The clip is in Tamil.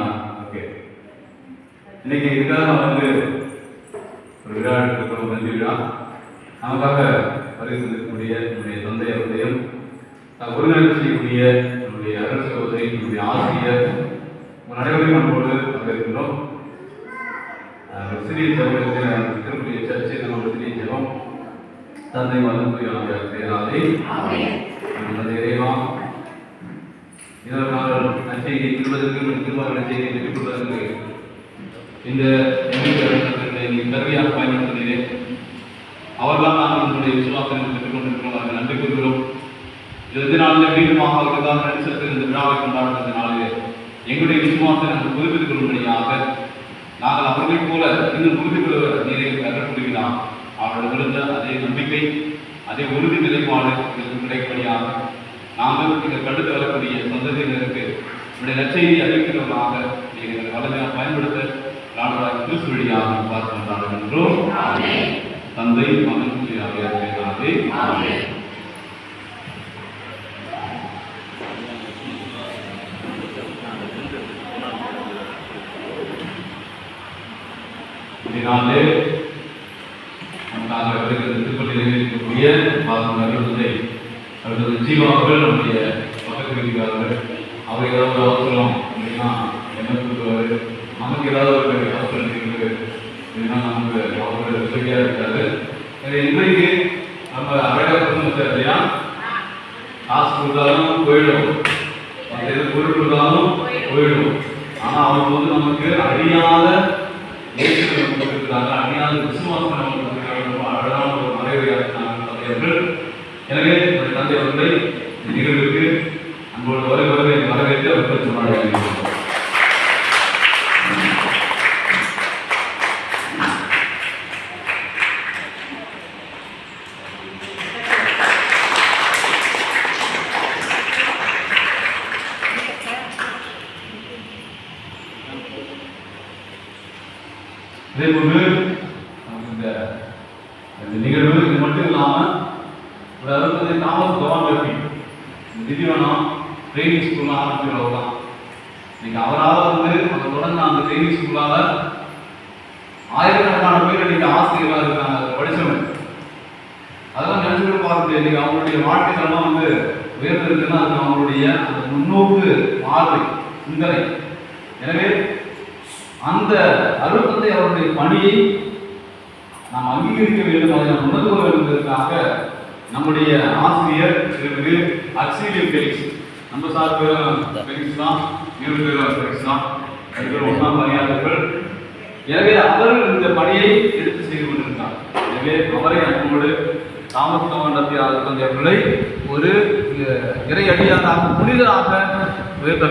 இருக்கீங்களா? ஓகே. இன்னைக்கு இதுக்காக வந்து ஒரு விழா எடுத்துக்கிறோம், நன்றி விழா. நமக்காக பரிசு இருக்கக்கூடிய நம்முடைய தந்தை அவர்களையும் ஒருங்கிணைப்பு செய்யக்கூடிய நம்முடைய அரசு சகோதரி, நம்முடைய ஆசிரியர் அனைவரையும் அன்போடு வரவேற்கின்றோம். சிறிய ஜபத்தில் திருப்பதி சர்ச்சை நம்ம சிறிய ஜபம். தந்தை மதத்துறையாக பேராதே தந்தை இறைவா, இதற்கான நச்செய்தி திருவதற்கு திருவாரூர் நச்செய்தியை பெற்றுக் கொள்வதற்கு இந்த கருவியாக பயன்படுத்தினே அவர்களால் நாங்கள் உங்களுடைய விசுவாசத்தை பெற்றுக் கொண்டிருக்கிறோம். அவர்கள் நன்றி கூறுகிறோம். இந்த நாளில் மீண்டுமாக அவர்களுக்காக நடிசத்தில் இந்த விழாவை கொண்டாடுகின்ற நாளிலே எங்களுடைய விசுவாசத்தை நாங்கள் புதுப்பித்துக் கொள்ளும்படியாக நாங்கள் அவர்களைப் போல இன்னும் புரிந்து கொள்வ நீரை கற்றுக்கொள்கிறார். அவர்கள் விழுந்த அதே நம்பிக்கை, அதே உறுதி நிலைப்பாடு எங்களுக்கு கிடைப்படியாக நாங்கள் நீங்கள் கண்டுத்து வரக்கூடிய சந்ததியினருக்கு நம்முடைய நற்செய்தி அறிவிக்கிறவர்களாக நீங்கள் வளமையாக பயன்படுத்த நாடுகளாக கிறிஸ்து வழியாக பார்த்து கொண்டாடுகின்றோம். தந்தை மகன் பேராதே. இதனாலே நமக்காக திருப்பதியில் இருக்கக்கூடிய அருள்தந்தை அவர்களது ஜீவாக்கள் நம்முடைய பக்கத்தில் இருக்கிறார்கள். அவர் ஏதாவது அவசரம் அப்படின்னா என்ன சொல்லுவார், நமக்கு ஏதாவது ஒரு அவசரம் இருக்குது அப்படின்னா நமக்கு அவர்கள் உதவியாக இருக்காரு. இன்றைக்கு நம்ம அழகாக இல்லையா, காசு கொடுத்தாலும் போயிடும், மற்ற எது பொருள் கொடுத்தாலும் போயிடும். ஆனால் அவங்க வந்து நமக்கு அழியாத கொடுத்திருக்கிறாங்க, அழியாத விசுவாசம் நமக்கு ரொம்ப அழகான ஒரு மறைவையாக நாங்கள். எனவே தந்தை அவர்களை நிகழ்வுக்கு அன்போடு வரவேற்று அவர்கள் சொன்னார்கள். இதே போன்று இந்த நிகழ்வு இது மட்டும் இல்லாமல் அதாவது தாமஸ் கவான் திடீர்னம் ட்ரைனிங் ஸ்கூலில் ஆரம்பிக்கிறவர் தான். இன்னைக்கு அவரால் வந்து அதை தொடர்ந்து அந்த ட்ரைனிங் ஸ்கூலால் ஆயிரக்கணக்கான பேர் இன்னைக்கு ஆசிரியர்களாக இருக்காங்க, அதை படித்தவங்க. அதெல்லாம் நினைச்சுட்டு பார்த்துட்டு இன்னைக்கு அவங்களுடைய வாழ்க்கைகள்லாம் வந்து உயர்ந்திருக்குன்னா அதுக்கு அவங்களுடைய அந்த முன்னோக்கு பார்வை, சிந்தனை. எனவே அந்த அருள்தந்தை அவருடைய பணியை நாம் அங்கீகரிக்க வேண்டும், அதை நாம் உணர்வு என்பதற்காக நம்முடைய ஆசிரியர் திரு அக்ஸிலியம் ஃபெலிக்ஸ், நம்ம சார் பேரும் ஃபெலிக்ஸ் தான், இவர் பேரும் ஃபெலிக்ஸ் தான், ரெண்டு ஒன்றாம் பணியாளர்கள். எனவே அவர்கள் இந்த பணியை எடுத்து செய்து கொண்டிருக்கார். எனவே அவரை அன்போடு தாமஸ் கவான் அருள்தந்தை அவர்களை ஒரு இறை அடியாராக புனிதராக உயர்த்த